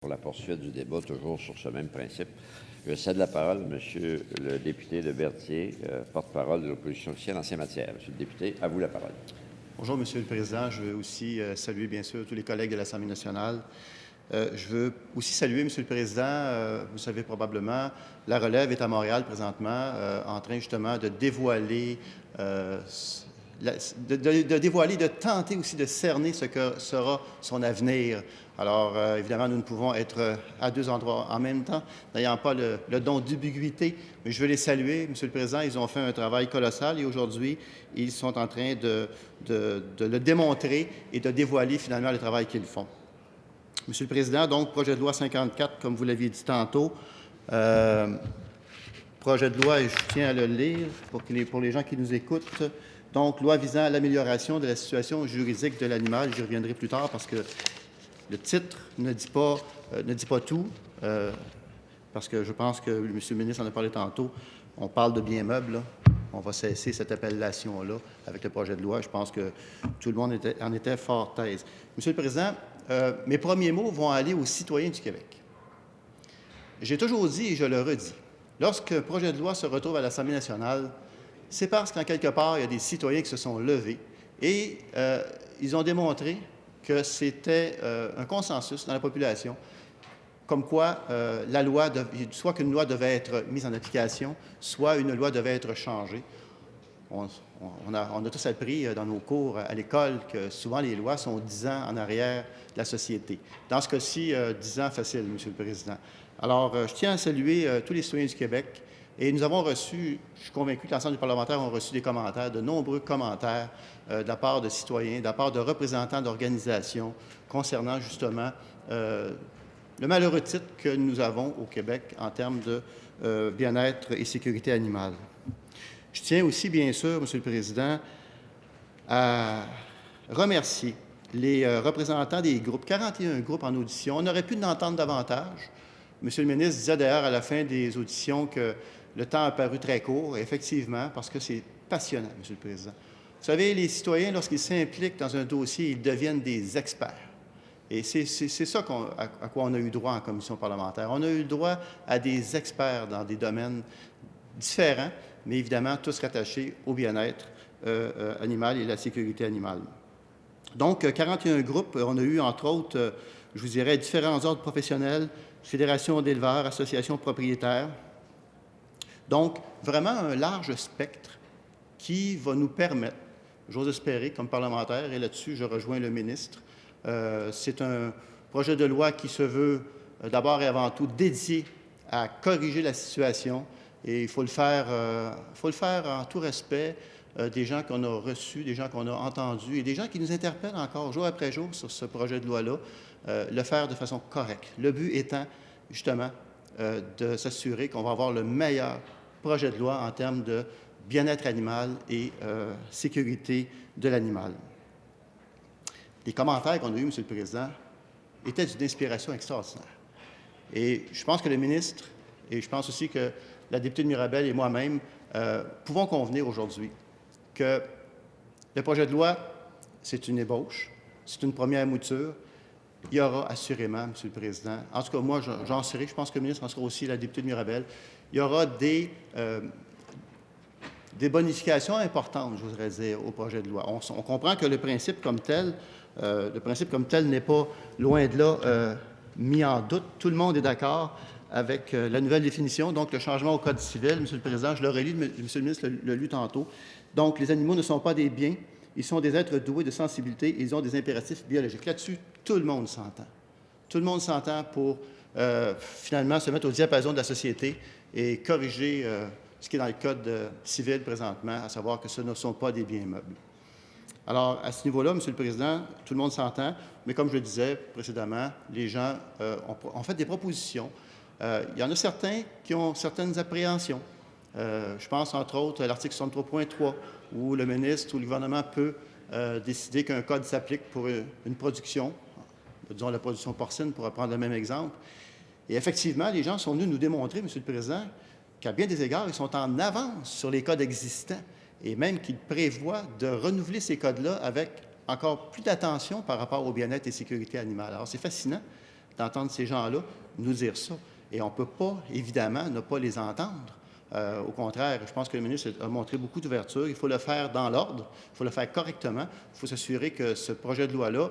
Pour la poursuite du débat, toujours sur ce même principe. Je cède la parole à Monsieur le député de Berthier, porte-parole de l'opposition officielle en ces matières. Monsieur le député, à vous la parole. Bonjour, Monsieur le Président. Je veux aussi saluer, bien sûr, tous les collègues de l'Assemblée nationale. Je veux aussi saluer, Monsieur le Président, vous savez probablement, la relève est à Montréal présentement, en train justement de dévoiler, de tenter aussi de cerner ce que sera son avenir. Alors, évidemment, nous ne pouvons être à deux endroits en même temps, n'ayant pas le don d'ubiquité, mais je veux les saluer, Monsieur le Président. Ils ont fait un travail colossal et aujourd'hui, ils sont en train de le démontrer et de dévoiler finalement le travail qu'ils font. Monsieur le Président, donc, projet de loi 54, comme vous l'aviez dit tantôt. Projet de loi, et je tiens à le lire pour les gens qui nous écoutent. Donc, loi visant à l'amélioration de la situation juridique de l'animal. J'y reviendrai plus tard parce que le titre ne dit pas tout, parce que je pense que M. le ministre en a parlé tantôt. On parle de biens meubles, là. On va cesser cette appellation-là avec le projet de loi. Je pense que tout le monde en était fort aise. Monsieur le Président, mes premiers mots vont aller aux citoyens du Québec. J'ai toujours dit, et je le redis, lorsqu'un projet de loi se retrouve à l'Assemblée nationale, c'est parce qu'en quelque part, il y a des citoyens qui se sont levés et ils ont démontré que c'était un consensus dans la population, comme quoi soit qu'une loi devait être mise en application, soit une loi devait être changée. On a tous appris dans nos cours à l'école que souvent les lois sont 10 ans en arrière de la société. Dans ce cas-ci, 10 ans facile, Monsieur le Président. Alors, je tiens à saluer tous les citoyens du Québec et nous avons reçu, je suis convaincu que l'ensemble des parlementaires ont reçu des commentaires, de nombreux commentaires de la part de citoyens, de la part de représentants d'organisations concernant justement le malheureux titre que nous avons au Québec en termes de bien-être et sécurité animale. Je tiens aussi, bien sûr, Monsieur le Président, à remercier les représentants des groupes, 41 groupes en audition. On aurait pu en entendre davantage. Monsieur le ministre disait d'ailleurs à la fin des auditions que le temps a paru très court, effectivement, parce que c'est passionnant, Monsieur le Président. Vous savez, les citoyens, lorsqu'ils s'impliquent dans un dossier, ils deviennent des experts. Et c'est ça à quoi on a eu droit en commission parlementaire. On a eu droit à des experts dans des domaines différents, mais évidemment tous rattachés au bien-être animal et la sécurité animale. Donc, 41 groupes, on a eu entre autres, je vous dirais, différents ordres professionnels, fédérations d'éleveurs, associations propriétaires. Donc, vraiment un large spectre qui va nous permettre, j'ose espérer, comme parlementaire, et là-dessus, je rejoins le ministre, c'est un projet de loi qui se veut d'abord et avant tout dédié à corriger la situation. Et il faut le faire en tout respect des gens qu'on a reçus, des gens qu'on a entendus et des gens qui nous interpellent encore jour après jour sur ce projet de loi-là, le faire de façon correcte. Le but étant justement de s'assurer qu'on va avoir le meilleur projet de loi en termes de bien-être animal et sécurité de l'animal. Les commentaires qu'on a eus, Monsieur le Président, étaient d'une inspiration extraordinaire. Et je pense que le ministre, et je pense aussi que la députée de Mirabel et moi-même pouvons convenir aujourd'hui que le projet de loi, c'est une ébauche, c'est une première mouture. Il y aura assurément, Monsieur le Président, en tout cas moi j'en serai, je pense que le ministre en sera aussi, la députée de Mirabel, il y aura des bonifications importantes, je voudrais dire, au projet de loi. On comprend que le principe comme tel n'est pas, loin de là, mis en doute. Tout le monde est d'accord avec la nouvelle définition, donc le changement au Code civil. Monsieur le Président, je l'aurais lu, Monsieur le ministre l'a lu tantôt. Donc, les animaux ne sont pas des biens, ils sont des êtres doués de sensibilité et ils ont des impératifs biologiques. Là-dessus, tout le monde s'entend. Tout le monde s'entend pour finalement se mettre au diapason de la société et corriger ce qui est dans le Code civil présentement, à savoir que ce ne sont pas des biens meubles. Alors, à ce niveau-là, Monsieur le Président, tout le monde s'entend, mais comme je le disais précédemment, les gens ont fait des propositions. Il y en a certains qui ont certaines appréhensions. Je pense, entre autres, à l'article 63.3, où le ministre ou le gouvernement peut décider qu'un code s'applique pour une production, disons la production porcine, pour prendre le même exemple. Et effectivement, les gens sont venus nous démontrer, Monsieur le Président, qu'à bien des égards, ils sont en avance sur les codes existants et même qu'ils prévoient de renouveler ces codes-là avec encore plus d'attention par rapport au bien-être et sécurité animale. Alors, c'est fascinant. d'entendre ces gens-là nous dire ça. Et on ne peut pas, évidemment, ne pas les entendre. Au contraire, je pense que le ministre a montré beaucoup d'ouverture. Il faut le faire dans l'ordre, il faut le faire correctement. Il faut s'assurer que ce projet de loi-là,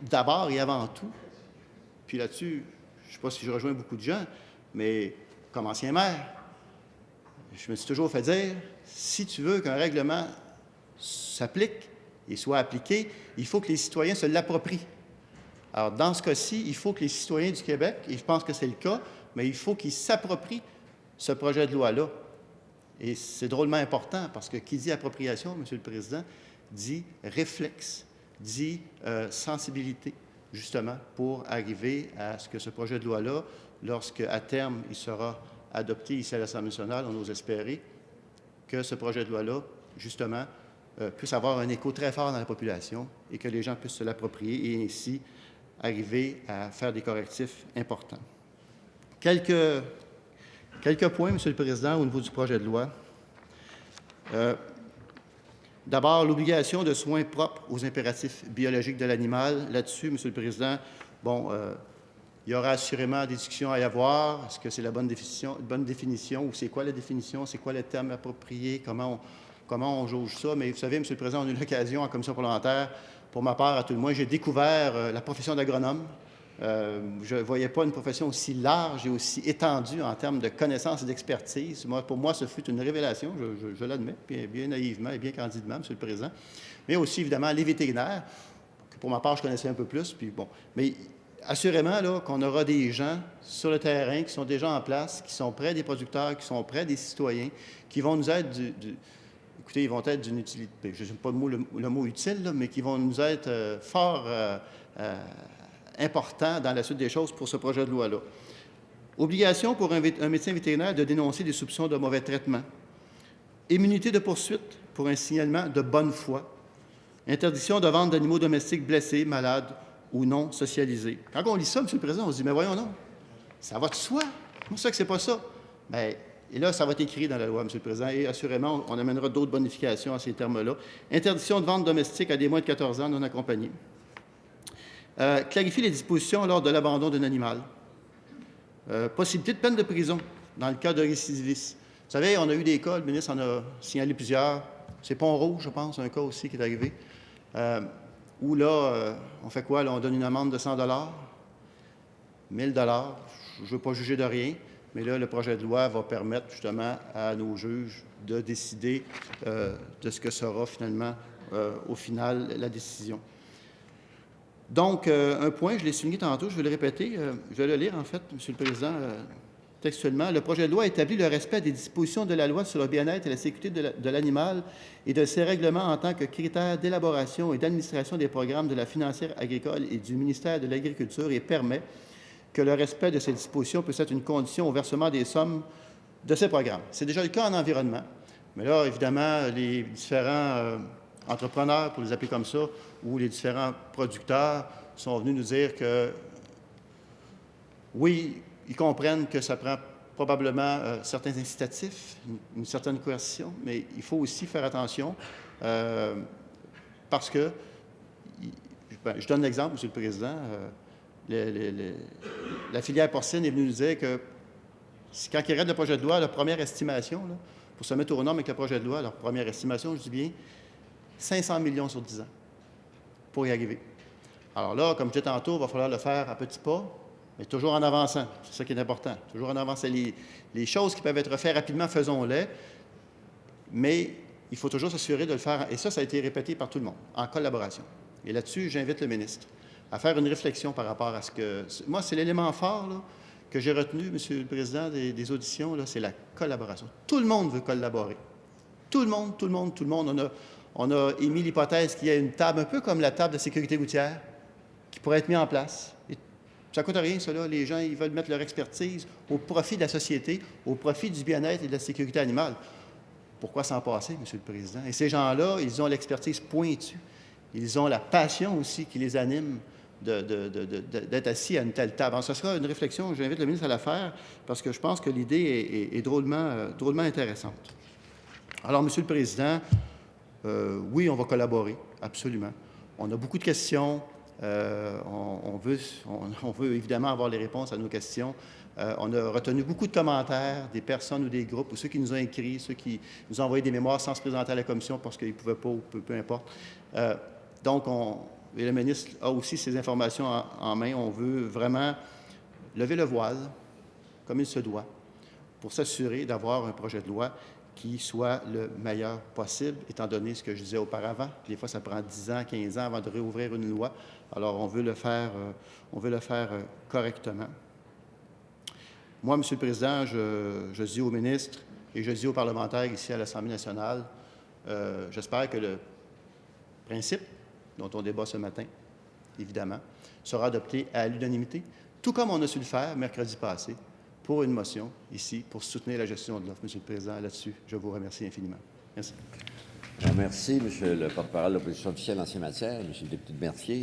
d'abord et avant tout, puis là-dessus, je ne sais pas si je rejoins beaucoup de gens, mais comme ancien maire, je me suis toujours fait dire, si tu veux qu'un règlement s'applique et soit appliqué, il faut que les citoyens se l'approprient. Alors, dans ce cas-ci, il faut que les citoyens du Québec, et je pense que c'est le cas, mais il faut qu'ils s'approprient ce projet de loi-là. Et c'est drôlement important parce que qui dit appropriation, M. le Président, dit réflexe, dit sensibilité, justement, pour arriver à ce que ce projet de loi-là, lorsque à terme il sera adopté ici à l'Assemblée nationale, on ose espérer que ce projet de loi-là, justement, puisse avoir un écho très fort dans la population et que les gens puissent se l'approprier et ainsi arriver à faire des correctifs importants. Quelques points, M. le Président, au niveau du projet de loi. D'abord, l'obligation de soins propres aux impératifs biologiques de l'animal. Là-dessus, M. le Président, bon, il y aura assurément des discussions à y avoir. Est-ce que c'est la bonne définition ou c'est quoi la définition? C'est quoi le terme approprié? Comment on jauge ça? Mais vous savez, M. le Président, on a eu l'occasion en commission parlementaire, pour ma part, à tout le moins, j'ai découvert la profession d'agronome. Je ne voyais pas une profession aussi large et aussi étendue en termes de connaissances et d'expertise. Pour moi, ce fut une révélation, je l'admets, bien naïvement et bien candidement, M. le Président. Mais aussi, évidemment, les vétérinaires, que pour ma part, je connaissais un peu plus. Puis bon. Mais assurément, là, qu'on aura des gens sur le terrain qui sont déjà en place, qui sont près des producteurs, qui sont près des citoyens, qui vont nous être écoutez, ils vont être d'une utilité, je ne sais pas le mot utile, là, mais qui vont nous être fort importants dans la suite des choses pour ce projet de loi-là. Obligation pour un médecin vétérinaire de dénoncer des soupçons de mauvais traitement. Immunité de poursuite pour un signalement de bonne foi. Interdiction de vente d'animaux domestiques blessés, malades ou non socialisés. Quand on lit ça, M. le Président, on se dit, mais voyons non, ça va de soi. Comment ça que c'est pas ça? Bien, et là, ça va être écrit dans la loi, M. le Président, et assurément, on amènera d'autres bonifications à ces termes-là. Interdiction de vente domestique à des moins de 14 ans non accompagnés. Clarifier les dispositions lors de l'abandon d'un animal. Possibilité de peine de prison dans le cas de récidivistes. Vous savez, on a eu des cas, le ministre en a signalé plusieurs. C'est Pont-Rouge, je pense, un cas aussi qui est arrivé, où là, on fait quoi? Là, on donne une amende de 100 $, 1 000 $. Je ne veux pas juger de rien. Mais là, le projet de loi va permettre justement à nos juges de décider de ce que sera finalement, au final, la décision. Donc, un point, je l'ai souligné tantôt, je vais le répéter, je vais le lire en fait, M. le Président, textuellement. Le projet de loi établit le respect des dispositions de la loi sur le bien-être et la sécurité de l'animal et de ses règlements en tant que critères d'élaboration et d'administration des programmes de la financière agricole et du ministère de l'Agriculture et permet que le respect de ces dispositions puisse être une condition au versement des sommes de ces programmes. C'est déjà le cas en environnement. Mais là, évidemment, les différents entrepreneurs, pour les appeler comme ça, ou les différents producteurs sont venus nous dire que, oui, ils comprennent que ça prend probablement certains incitatifs, une certaine coercition, mais il faut aussi faire attention parce que, je donne l'exemple, M. le Président, la filière porcine est venue nous dire que quand ils regardent le projet de loi, leur première estimation, là, pour se mettre aux normes avec le projet de loi, leur première estimation, je dis bien, 500 millions sur 10 ans pour y arriver. Alors là, comme je disais tantôt, il va falloir le faire à petits pas, mais toujours en avançant. C'est ça qui est important. Toujours en avançant. Les choses qui peuvent être faites rapidement, faisons-les, mais il faut toujours s'assurer de le faire. Et ça a été répété par tout le monde, en collaboration. Et là-dessus, j'invite le ministre à faire une réflexion par rapport à ce que... Moi, c'est l'élément fort là, que j'ai retenu, M. le Président, des auditions, c'est la collaboration. Tout le monde veut collaborer. Tout le monde, tout le monde, tout le monde. On a émis l'hypothèse qu'il y a une table, un peu comme la table de sécurité routière, qui pourrait être mise en place. Et ça ne coûte rien, ça, là. Les gens, ils veulent mettre leur expertise au profit de la société, au profit du bien-être et de la sécurité animale. Pourquoi s'en passer, M. le Président? Et ces gens-là, ils ont l'expertise pointue. Ils ont la passion aussi qui les anime d'être assis à une telle table. Alors, ce sera une réflexion, j'invite le ministre à la faire, parce que je pense que l'idée est drôlement intéressante. Alors, M. le Président, oui, on va collaborer, absolument. On a beaucoup de questions. On veut évidemment avoir les réponses à nos questions. On a retenu beaucoup de commentaires des personnes ou des groupes, ou ceux qui nous ont écrit, ceux qui nous ont envoyé des mémoires sans se présenter à la commission parce qu'ils ne pouvaient pas, ou peu importe. Donc, et le ministre a aussi ces informations en main. On veut vraiment lever le voile, comme il se doit, pour s'assurer d'avoir un projet de loi qui soit le meilleur possible, étant donné ce que je disais auparavant. Des fois, ça prend 10 ans, 15 ans avant de réouvrir une loi. Alors, on veut le faire correctement. Moi, M. le Président, je dis au ministre et je dis aux parlementaires ici à l'Assemblée nationale, j'espère que le principe dont on débat ce matin, évidemment, sera adopté à l'unanimité, tout comme on a su le faire mercredi passé pour une motion ici pour soutenir la gestion de l'offre. M. le Président, là-dessus, je vous remercie infiniment. Merci. Merci, M. le porte-parole de l'opposition officielle en ces matières, M. le député de Berthier.